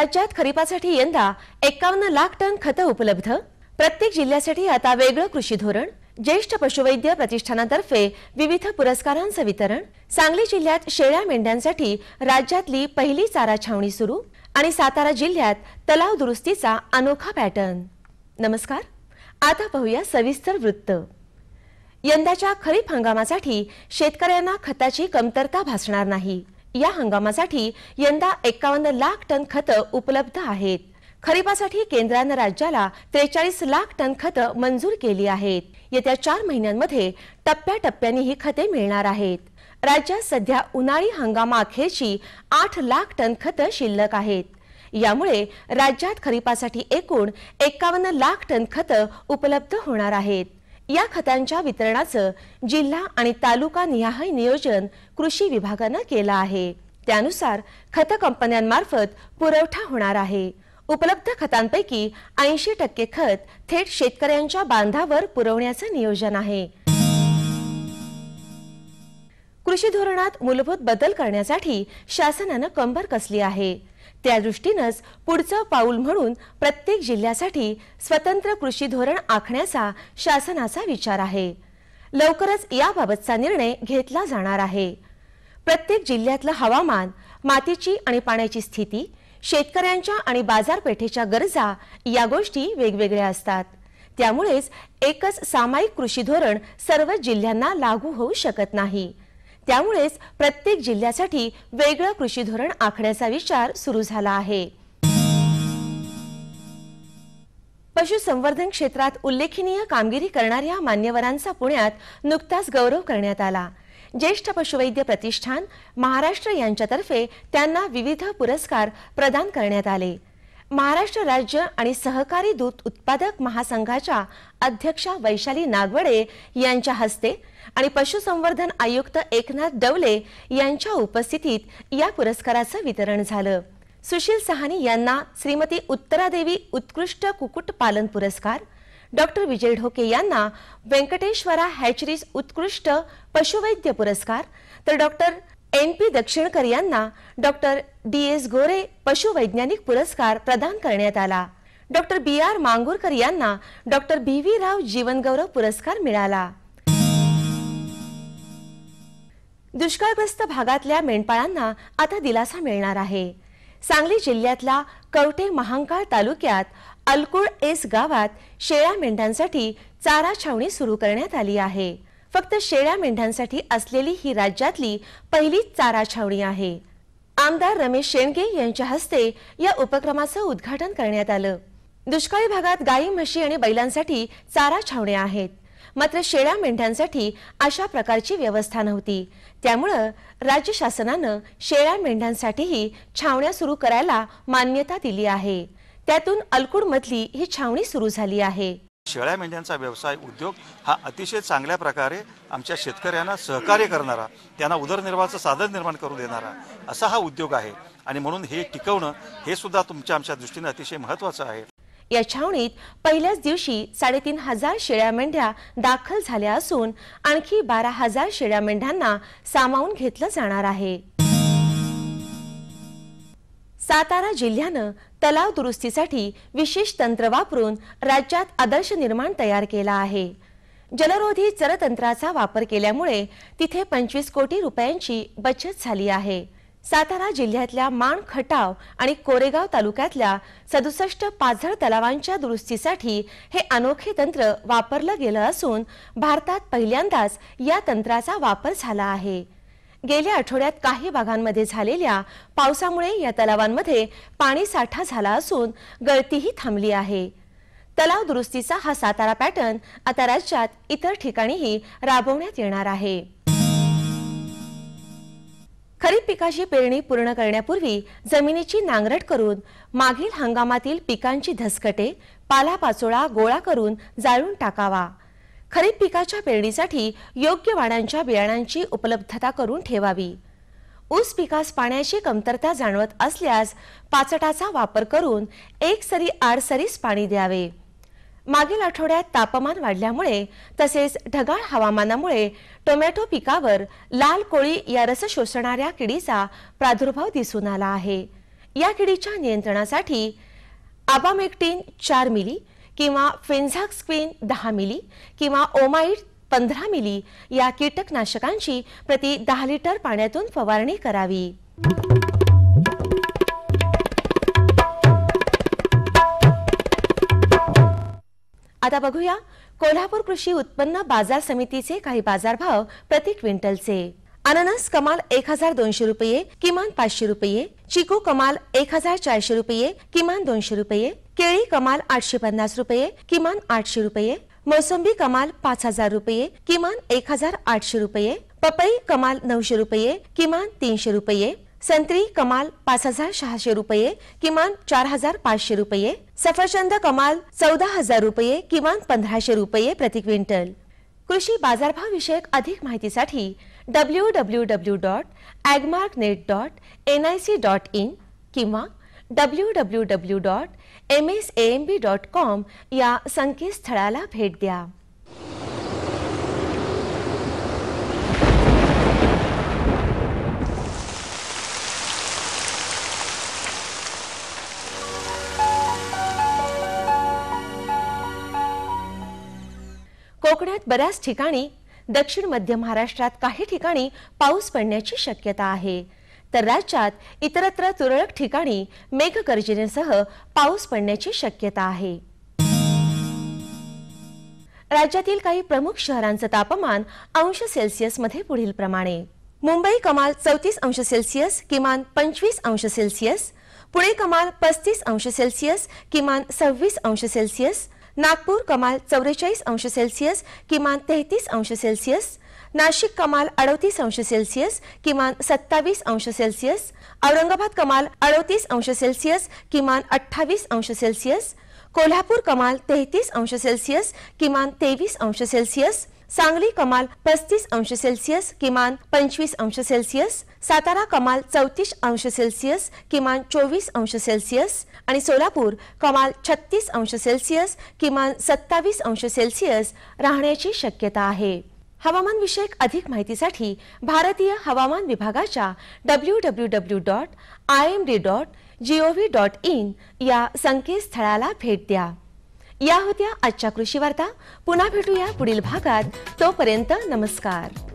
राज्यात खरीपासाठी यंदा 51 लाख टन खतं उपलब्ध। प्रत्येक जिल्ह्यासाठी आता वेगळं कृषी धोरण। ज्येष्ठ पशुवैद्य प्रतिष्ठानातर्फे विविध पुरस्कारांचं वितरण। सांगली जिल्ह्यात शेळ्या मेंढ्यांसाठी राज्यातली पहिली चारा छावणी सुरू आणि सातारा जिल्ह्यात तलाव दुरुस्तीचा अनोखा पॅटर्न। नमस्कार, आता पाहूया सविस्तर वृत्त। यंदाच्या खरीप हंगामासाठी शेतकऱ्यांना खताची कमतरता भासणार नाही। या हंगामासाठी यंदा 51 लाख टन खतं उपलब्ध आहेत। खरीपासाठी केंद्राने राज्याला 43 लाख टन खतं मंजूर केली आहेत। येत्या 4 महिन्यांमध्ये टप्प्याटप्प्याने ही खते मिळणार आहेत। राज्यात सध्या उन्हाळी हंगामाअखेरची 8 लाख टन खतं शिल्लक आहेत। यामुळे राज्यात खरीपासाठी एकूण 51 लाख टन खतं उपलब्ध होणार आहेत। या खतांच्या वितरणाचं जिल्हा आणि तालुका निहाय नियोजन कृषी विभागाने केलं आहे। त्यानुसार खत कंपन्यांमार्फत पुरवठा होणार आहे। उपलब्ध खतांपैकी 80% खत थेट शेतकऱ्यांच्या बांधावर पुरवण्याचं नियोजन आहे। कृषी धोरणात मूलभूत बदल करण्यासाठी शासनाने कंबर कसली आहे। त्या दृष्टीनेच पुढचं पाऊल म्हणून प्रत्येक जिल्ह्यासाठी स्वतंत्र कृषी धोरण आखण्याचा शासनाचा विचार आहे। लवकरच याबाबतचा निर्णय घेतला जाणार आहे। प्रत्येक जिल्ह्यातलं हवामान, मातीची आणि पाण्याची स्थिती, शेतकऱ्यांच्या आणि बाजारपेठेच्या गरजा या गोष्टी वेगवेगळ्या असतात। त्यामुळेच एकच सामायिक कृषी धोरण सर्व जिल्ह्यांना लागू होऊ शकत नाही। त्यामुळेच प्रत्येक जिल्ह्यासाठी वेगळं कृषी धोरण आखण्याचा विचार सुरू झाला आहे। पशुसंवर्धन क्षेत्रात उल्लेखनीय कामगिरी करणाऱ्या मान्यवरांचा पुण्यात नुकताच गौरव करण्यात आला। ज्येष्ठ पशुवैद्य प्रतिष्ठान महाराष्ट्र यांच्यातर्फे त्यांना विविध पुरस्कार प्रदान करण्यात आले। महाराष्ट्र राज्य आणि सहकारी दूध उत्पादक महासंघाच्या अध्यक्षा वैशाली नागवडे यांच्या हस्ते आणि पशुसंवर्धन आयुक्त एकनाथ डवले यांच्या उपस्थितीत या पुरस्काराचं वितरण झालं। सुशील सहानी यांना श्रीमती उत्तरादेवी उत्कृष्ट कुक्कुट पालन पुरस्कार, डॉक्टर विजय ढोके यांना व्यंकटेश्वरा हॅचरीज उत्कृष्ट पशुवैद्य पुरस्कार, तर डॉक्टर NP दक्षिणकर यांना डॉक्टर DS गोरे पशुवैज्ञानिक पुरस्कार प्रदान करण्यात आला। डॉक्टर BR मांगुरकर यांना डॉक्टर BV राव जीवनगौरव पुरस्कार मिळाला। दुष्काळग्रस्त भागातल्या मेंढपाळांना आता दिलासा मिळणार आहे। सांगली जिल्ह्यातल्या कवठे महांकाळ तालुक्यात अलकुळ एस गावात शेळ्या मेंढ्यांसाठी चारा छावणी सुरू करण्यात आली आहे। फक्त शेळ्या मेंढ्यांसाठी असलेली ही राज्यातली पहिलीच चारा छावणी आहे। आमदार रमेश शेंडगे यांच्या हस्ते या उपक्रमाचं उद्घाटन करण्यात आलं। दुष्काळी भागात गायी, म्हशी आणि बैलांसाठी चारा छावण्या आहेत, मात्र शेळ्या मेंढ्यांसाठी अशा प्रकारची व्यवस्था नव्हती। त्यामुळे राज्य शासनाने शेळ्या मेंढ्यांसाठीही छावण्या सुरू करायला मान्यता दिली आहे। त्यातून अलकुळ मधली ही छावणी सुरू झाली आहे। शेळ्या मेंढ्यांचा व्यवसाय उद्योग हा अतिशय चांगल्या प्रकारे आमच्या शेतकऱ्यांना सहकार्य करणारा, त्यांना उदरनिर्वाहाचं साधन निर्माण करून देणारा असा हा उद्योग आहे आणि म्हणून हे टिकवणं हे सुद्धा आमच्या दृष्टीने अतिशय महत्त्वाचं आहे। या छावणीत पहिल्याच दिवशी 3500 शेळ्या मेंढ्या दाखल झाल्या असून आणखी 12000 शेळ्या मेंढ्यांना सामावून घेतलं जाणार आहे। सातारा जिल्ह्यानं तलाव दुरुस्तीसाठी विशेष तंत्र वापरून राज्यात आदर्श निर्माण तयार केला आहे। जलरोधी जलतंत्राचा वापर केल्यामुळे तिथे 25 कोटी रुपयांची बचत झाली आहे। सातारा जिल्ह्यातल्या माण, खटाव आणि कोरेगाव तालुक्यातल्या 67 पाझर तलावांच्या दुरुस्तीसाठी हे अनोखे तंत्र वापरलं गेलं असून भारतात पहिल्यांदाच या तंत्राचा वापर झाला आहे। गेल्या आठवड्यात काही भागांमध्ये झालेल्या पावसामुळे या तलावांमध्ये पाणी साठा झाला असून गळतीही थांबली आहे। तलाव दुरुस्तीचा हा सातारा पॅटर्न आता राज्यात इतर ठिकाणीही राबवण्यात येणार आहे। खरीप पिकाची पेरणी पूर्ण करण्यापूर्वी जमिनीची नांगरट करून मागील हंगामातील पिकांची धसकटे, पालापाचोळा गोळा करून जाळून टाकावा। खरीप पिकाच्या पेरणीसाठी योग्य वाणांच्या बियाणांची उपलब्धता करून ठेवावी। ऊस पिकास पाण्याची कमतरता जाणवत असल्यास पाचटाचा वापर करून एकसरी आडसरीस पाणी द्यावे। मागील आठवड्यात तापमान वाढल्यामुळे तसेच ढगाळ हवामानामुळे टोमॅटो पिकावर लाल कोळी या रस शोषणाऱ्या किडीचा प्रादुर्भाव दिसून आला आहे। या किडीच्या नियंत्रणासाठी आबामेक्टिन 4 मिली किंवा फेन्झाक्स्क्विन 10 मिली किंवा ओमाइड 15 मिली या कीटकनाशकांची प्रति 10 लिटर पाण्यातून फवारणी करावी। आता बघूया कोल्हापूर कृषी उत्पन्न बाजार समितीचे काही बाजारभाव प्रति क्विंटलचे। अननस कमाल 1200 रुपये किमान 500 रुपये, चिकू कमाल 1400 रुपये किमान 200 रुपये, केळी कमाल 850 रुपये किमान 800 रुपये, मोसंबी कमाल 5000 रुपये किमान 1800 रुपये, पपई कमाल 900 रुपये किमान 300 रुपये, संत्री कमाल 5600 रुपये किमान 4500 रुपये, सफरचंद कमाल 14000 रुपये किमान 1500 रुपये प्रति क्विंटल। कृषी बाजारभाव विषयक अधिक माहितीसाठी www.agmarknet.nic.in किंवा www.msamb.com या संकेतस्थळाला भेट द्या। कोकणात बऱ्याच ठिकाणी, दक्षिण मध्य महाराष्ट्रात काही ठिकाणी पाऊस पडण्याची शक्यता आहे, तर राज्यात इतरत्र तुरळक ठिकाणी मेघगर्जनेसह पाऊस पडण्याची शक्यता आहे। राज्यातील काही प्रमुख शहरांचे तापमान अंश सेल्सिअस मध्ये पुढील प्रमाणे: मुंबई कमाल 34 अंश सेल्सिअस किमान 25 अंश सेल्सिअस, पुणे कमाल 35 अंश सेल्सिअस किमान 26 अंश सेल्सिअस, नागपूर कमाल 44 अंश सेल्सिअस किमान 33 अंश सेल्सिअस, नाशिक कमाल 38 अंश सेल्सिअस किमान 27 अंश सेल्सिअस, औरंगाबाद कमाल 38 अंश सेल्सिअस किमान 28 अंश सेल्सिअस, कोल्हापूर कमाल 33 अंश सेल्सिअस किमान 23 अंश सेल्सिअस, सांगली कमाल 35 अंश सेल्सिअस किमान 25 अंश सेल्सिअस, सातारा कमाल 34 अंश सेल्सिअस किमान 24 अंश सेल्सिअस आणि सोलापूर कमाल 36 अंश सेल्सिअस किमान 27 अंश सेल्सिअस राहण्याची शक्यता आहे। हवामान विषयक अधिक माहितीसाठी भारतीय हवामान विभागाच्या www.imd.gov.in या संकेतस्थळाला भेट द्या। या होत्या आजच्या कृषी वार्ता। पुन्हा भेटूया पुढील भागात। तोपर्यंत नमस्कार।